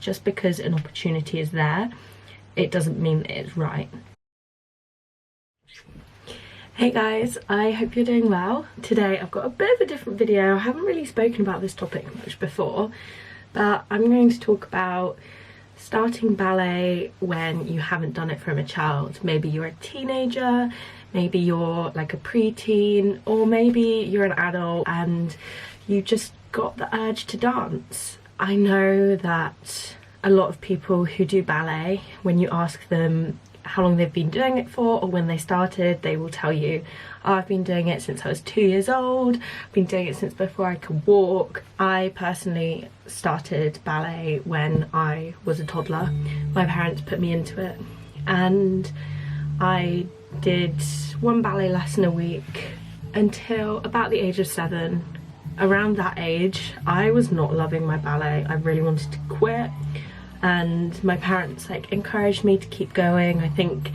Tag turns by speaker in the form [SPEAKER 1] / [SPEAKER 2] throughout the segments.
[SPEAKER 1] Just because an opportunity is there, it doesn't mean that it's right. Hey guys, I hope you're doing well. Today I've got a bit of a different video. I haven't really spoken about this topic much before, but I'm going to talk about starting ballet when you haven't done it from a child. Maybe you're a teenager, maybe you're like a preteen, or maybe you're an adult and you just got the urge to dance. I know that a lot of people who do ballet, when you ask them how long they've been doing it for or when they started, they will tell you, oh, I've been doing it since I was 2 years old, I've been doing it since before I could walk. I personally started ballet when I was a toddler. My parents put me into it and I did one ballet lesson a week until about the age of 7. Around that age, I was not loving my ballet. I really wanted to quit, and my parents like encouraged me to keep going. I think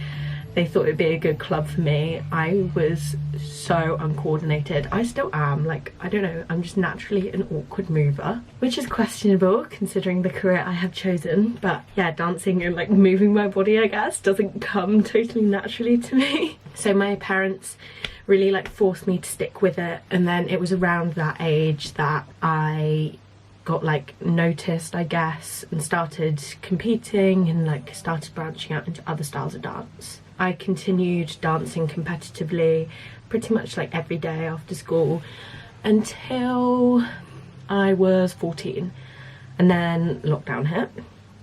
[SPEAKER 1] they thought it'd be a good club for me. I was so uncoordinated. I still am, like, I don't know, I'm just naturally an awkward mover, which is questionable considering the career I have chosen. But yeah, dancing and like moving my body, I guess, doesn't come totally naturally to me. So my parents really like forced me to stick with it, and then it was around that age that I got like noticed, I guess, and started competing and like started branching out into other styles of dance. I continued dancing competitively pretty much like every day after school until I was 14, and then lockdown hit,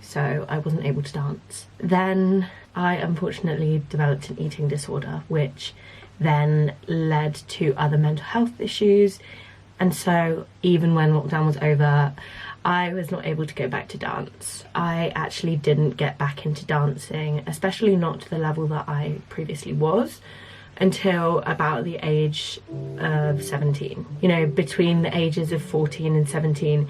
[SPEAKER 1] so I wasn't able to dance. Then I unfortunately developed an eating disorder, which then led to other mental health issues, and so even when lockdown was over, I was not able to go back to dance. I actually didn't get back into dancing, especially not to the level that I previously was, until about the age of 17. You know, between the ages of 14 and 17,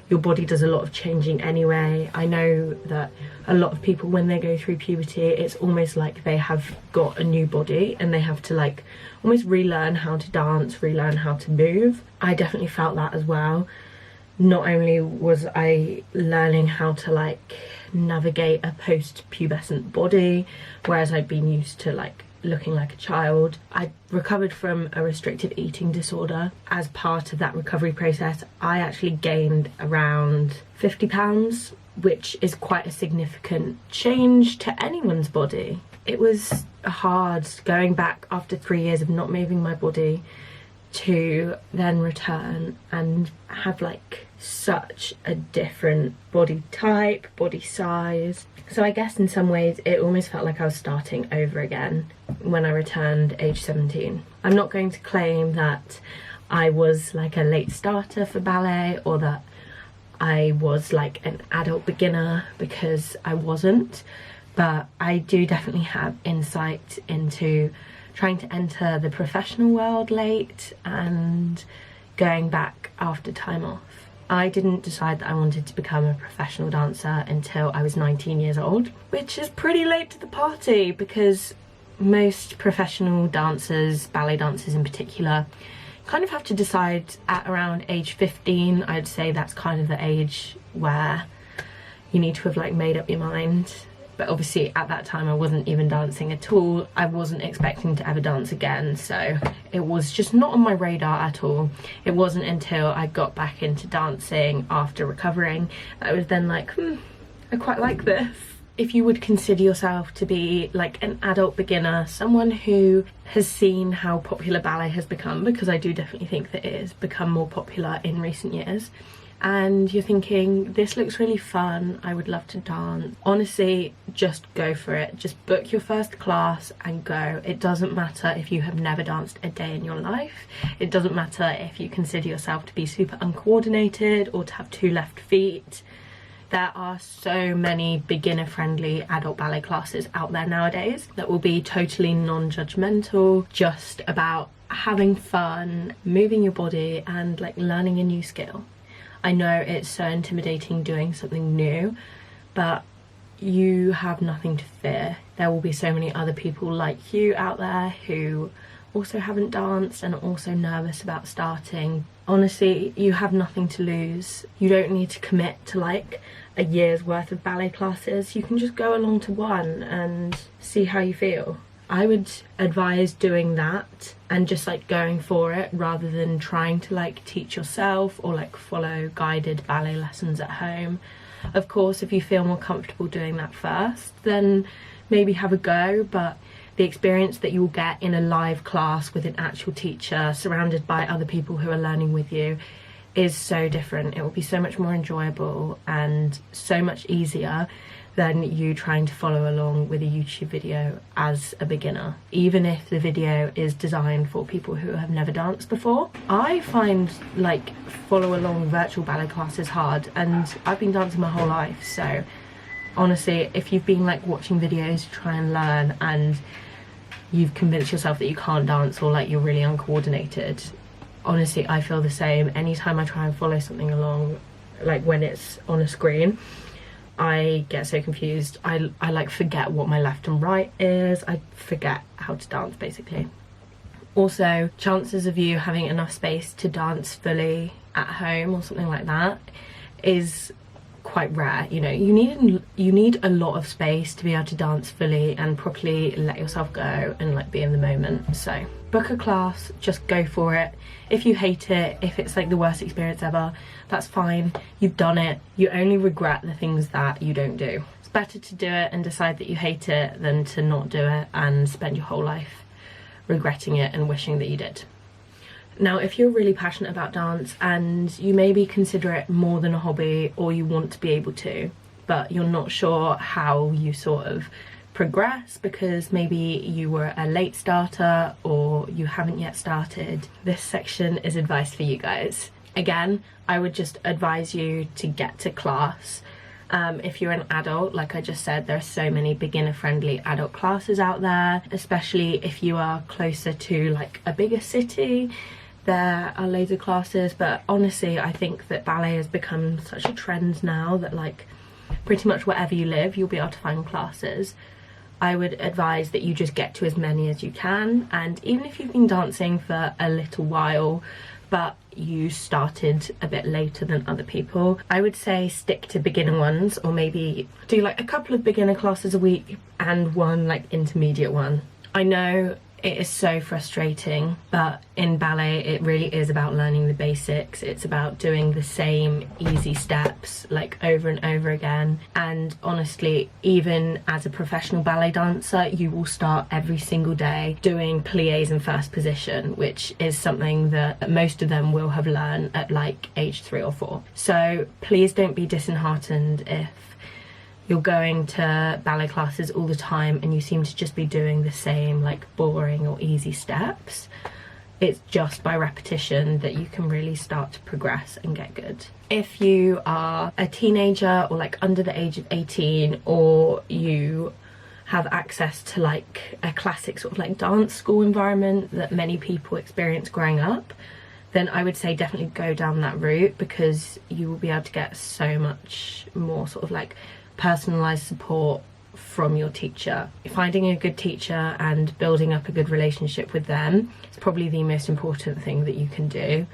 [SPEAKER 1] your body does a lot of changing anyway. I know that a lot of people, when they go through puberty, it's almost like they have got a new body and they have to like almost relearn how to dance, relearn how to move. I definitely felt that as well. Not only was I learning how to like navigate a post-pubescent body, whereas I'd been used to like looking like a child. I recovered from a restrictive eating disorder. As part of that recovery process, I actually gained around 50 pounds, which is quite a significant change to anyone's body. It was hard going back after 3 years of not moving my body to then return and have like such a different body type, body size. So I guess in some ways it almost felt like I was starting over again when I returned age 17. I'm not going to claim that I was like a late starter for ballet or that I was like an adult beginner, because I wasn't, but I do definitely have insight into trying to enter the professional world late and going back after time off. I didn't decide that I wanted to become a professional dancer until I was 19 years old, which is pretty late to the party because most professional dancers, ballet dancers in particular, kind of have to decide at around age 15. I'd say that's kind of the age where you need to have like made up your mind. But obviously at that time I wasn't even dancing at all. I wasn't expecting to ever dance again, so it was just not on my radar at all. It wasn't until I got back into dancing after recovering that I was then like, I quite like this. If you would consider yourself to be like an adult beginner, someone who has seen how popular ballet has become, because I do definitely think that it has become more popular in recent years, and you're thinking, this looks really fun, I would love to dance, honestly, just go for it. Just book your first class and go. It doesn't matter if you have never danced a day in your life. It doesn't matter if you consider yourself to be super uncoordinated or to have 2 left feet. There are so many beginner-friendly adult ballet classes out there nowadays that will be totally non-judgmental, just about having fun, moving your body and like learning a new skill. I know it's so intimidating doing something new, but you have nothing to fear. There will be so many other people like you out there who also haven't danced and are also nervous about starting, honestly, you have nothing to lose. You don't need to commit to like a year's worth of ballet classes. You can just go along to one and see how you feel. I would advise doing that and just like going for it rather than trying to like teach yourself or like follow guided ballet lessons at home. Of course, if you feel more comfortable doing that first, then maybe have a go, but the experience that you will get in a live class with an actual teacher surrounded by other people who are learning with you is so different. It will be so much more enjoyable and so much easier than you trying to follow along with a YouTube video as a beginner, even if the video is designed for people who have never danced before. I find like follow along virtual ballet classes hard, and I've been dancing my whole life, so honestly, if you've been like watching videos to try and learn and you've convinced yourself that you can't dance or like you're really uncoordinated, honestly I feel the same. Anytime I try and follow something along, like when it's on a screen, I get so confused. I like forget what my left and right is. I forget how to dance basically. Also, chances of you having enough space to dance fully at home or something like that is quite rare. You know, you need a lot of space to be able to dance fully and properly let yourself go and like be in the moment. So book a class, just go for it. If you hate it, if it's like the worst experience ever, that's fine. You've done it. You only regret the things that you don't do. It's better to do it and decide that you hate it than to not do it and spend your whole life regretting it and wishing that you did. Now, if you're really passionate about dance and you maybe consider it more than a hobby, or you want to be able to, but you're not sure how you sort of progress because maybe you were a late starter or you haven't yet started, this section is advice for you guys. Again, I would just advise you to get to class. If you're an adult, like I just said, there are so many beginner-friendly adult classes out there, especially if you are closer to like a bigger city. There are loads of classes, but honestly I think that ballet has become such a trend now that like pretty much wherever you live you'll be able to find classes. I would advise that you just get to as many as you can, and even if you've been dancing for a little while but you started a bit later than other people, I would say stick to beginner ones, or maybe do like a couple of beginner classes a week and one like intermediate one. I know it is so frustrating, but in ballet it really is about learning the basics. It's about doing the same easy steps like over and over again, and honestly even as a professional ballet dancer you will start every single day doing pliés in first position, which is something that most of them will have learned at like age 3 or 4. So please don't be disheartened if you're going to ballet classes all the time and you seem to just be doing the same like boring or easy steps. It's just by repetition that you can really start to progress and get good. If you are a teenager or like under the age of 18, or you have access to like a classic sort of like dance school environment that many people experience growing up, then I would say definitely go down that route, because you will be able to get so much more sort of like personalized support from your teacher. Finding a good teacher and building up a good relationship with them is probably the most important thing that you can do.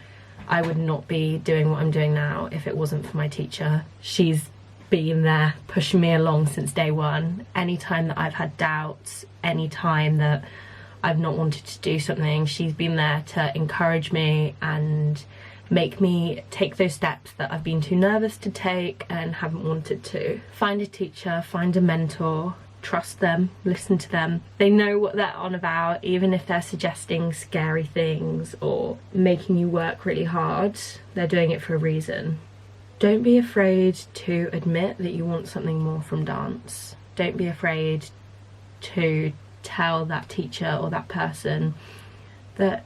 [SPEAKER 1] I would not be doing what I'm doing now if it wasn't for my teacher. She's been there pushing me along since day one. Anytime that I've had doubts, anytime that I've not wanted to do something, she's been there to encourage me and make me take those steps that I've been too nervous to take and haven't wanted to. Find a teacher, find a mentor, trust them, listen to them. They know what they're on about, even if they're suggesting scary things or making you work really hard, they're doing it for a reason. Don't be afraid to admit that you want something more from dance. Don't be afraid to tell that teacher or that person that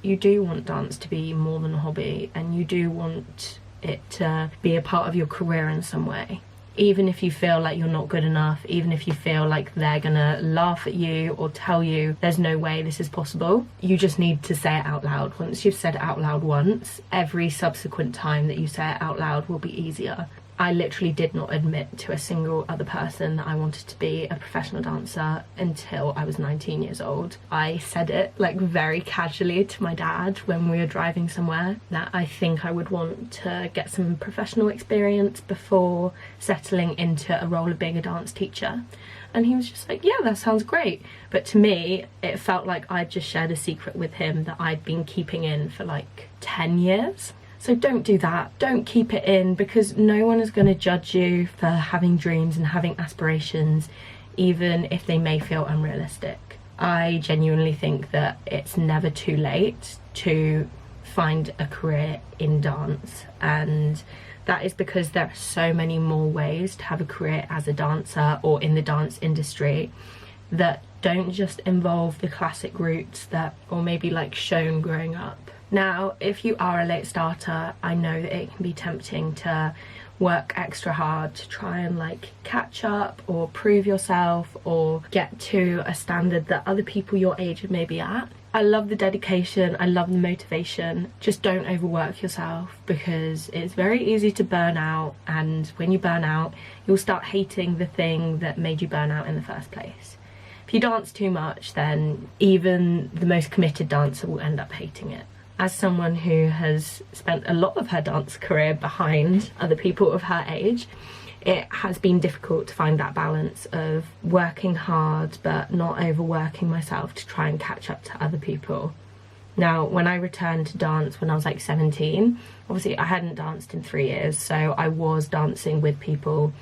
[SPEAKER 1] you do want dance to be more than a hobby and you do want it to be a part of your career in some way. Even if you feel like you're not good enough, even if you feel like they're gonna laugh at you or tell you there's no way this is possible, you just need to say it out loud. Once you've said it out loud once, every subsequent time that you say it out loud will be easier. I literally did not admit to a single other person that I wanted to be a professional dancer until I was 19 years old. I said it like very casually to my dad when we were driving somewhere that I think I would want to get some professional experience before settling into a role of being a dance teacher. And he was just like, yeah, that sounds great. But to me, it felt like I'd just shared a secret with him that I'd been keeping in for like 10 years. So don't do that. Don't keep it in, because no one is going to judge you for having dreams and having aspirations, even if they may feel unrealistic. I genuinely think that it's never too late to find a career in dance, and that is because there are so many more ways to have a career as a dancer or in the dance industry that don't just involve the classic routes that or maybe like shown growing up. Now, if you are a late starter, I know that it can be tempting to work extra hard to try and like catch up or prove yourself or get to a standard that other people your age may be at. I love the dedication, I love the motivation. Just don't overwork yourself, because it's very easy to burn out, and when you burn out, you'll start hating the thing that made you burn out in the first place. If you dance too much, then even the most committed dancer will end up hating it. As someone who has spent a lot of her dance career behind other people of her age, it has been difficult to find that balance of working hard but not overworking myself to try and catch up to other people. Now, when I returned to dance when I was like 17, obviously I hadn't danced in 3 years, so I was dancing with people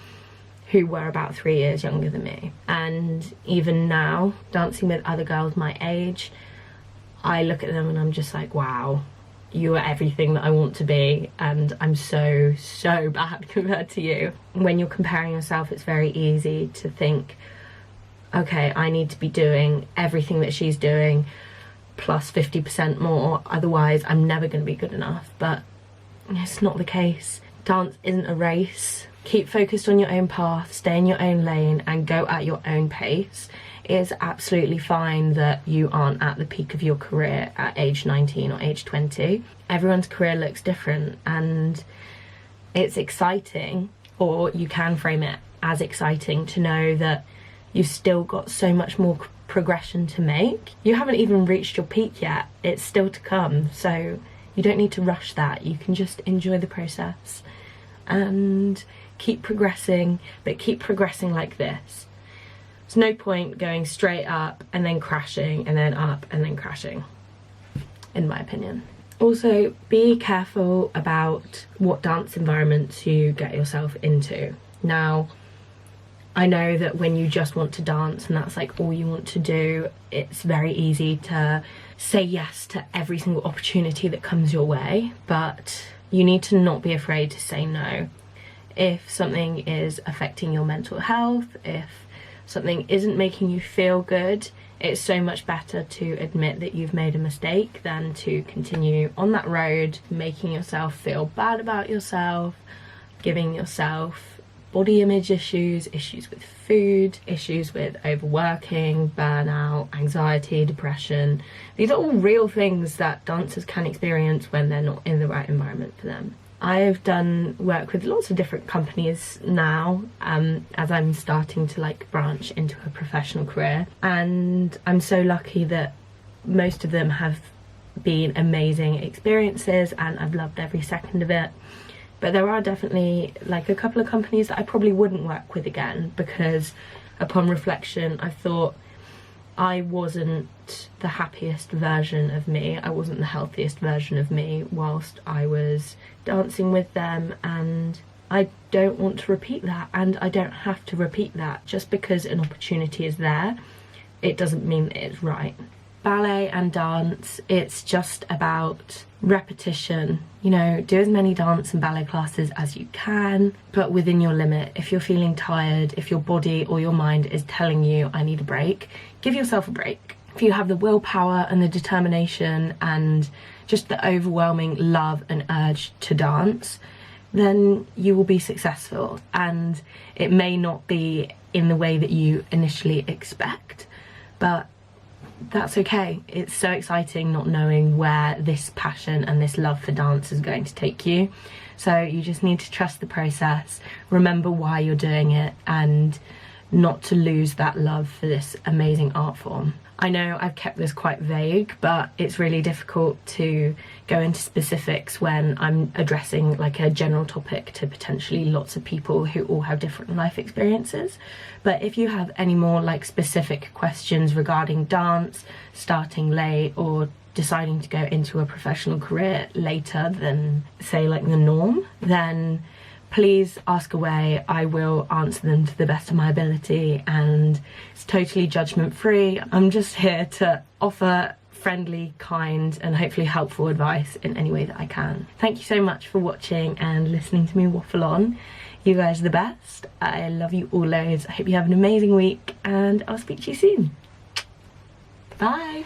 [SPEAKER 1] who were about 3 years younger than me. And even now, dancing with other girls my age, I look at them and I'm just like, wow, you are everything that I want to be, and I'm so bad compared to you. When you're comparing yourself, it's very easy to think, okay, I need to be doing everything that she's doing plus 50% more, otherwise I'm never going to be good enough. But it's not the case. Dance isn't a race. Keep focused on your own path, stay in your own lane and go at your own pace. It's absolutely fine that you aren't at the peak of your career at age 19 or age 20. Everyone's career looks different, and it's exciting, or you can frame it as exciting, to know that you've still got so much more progression to make. You haven't even reached your peak yet, it's still to come, so you don't need to rush that. You can just enjoy the process and keep progressing, but keep progressing like this. There's no point going straight up and then crashing and then up and then crashing, in my opinion. Also, be careful about what dance environments you get yourself into. Now, I know that when you just want to dance and that's like all you want to do, it's very easy to say yes to every single opportunity that comes your way, but you need to not be afraid to say no. If something is affecting your mental health, if something isn't making you feel good, it's so much better to admit that you've made a mistake than to continue on that road, making yourself feel bad about yourself, giving yourself body image issues, issues with food, issues with overworking, burnout, anxiety, depression. These are all real things that dancers can experience when they're not in the right environment for them. I've done work with lots of different companies now, as I'm starting to like branch into a professional career, and I'm so lucky that most of them have been amazing experiences and I've loved every second of it. But there are definitely like a couple of companies that I probably wouldn't work with again, because upon reflection I thought I wasn't the happiest version of me, I wasn't the healthiest version of me whilst I was dancing with them, and I don't want to repeat that, and I don't have to repeat that. Just because an opportunity is there, it doesn't mean that it's right. Ballet and dance, it's just about repetition. You know, do as many dance and ballet classes as you can, but within your limit. If you're feeling tired, if your body or your mind is telling you I need a break, give yourself a break. If you have the willpower and the determination and just the overwhelming love and urge to dance, then you will be successful. And it may not be in the way that you initially expect, but that's okay. It's so exciting not knowing where this passion and this love for dance is going to take you. So you just need to trust the process, remember why you're doing it, and not to lose that love for this amazing art form. I know I've kept this quite vague, but it's really difficult to go into specifics when I'm addressing like a general topic to potentially lots of people who all have different life experiences. But if you have any more like specific questions regarding dance, starting late, or deciding to go into a professional career later than say like the norm, then please ask away. I will answer them to the best of my ability, and it's totally judgment free. I'm just here to offer friendly, kind, and hopefully helpful advice in any way that I can. Thank you so much for watching and listening to me waffle on. You guys are the best. I love you all loads. I hope you have an amazing week, and I'll speak to you soon. Bye.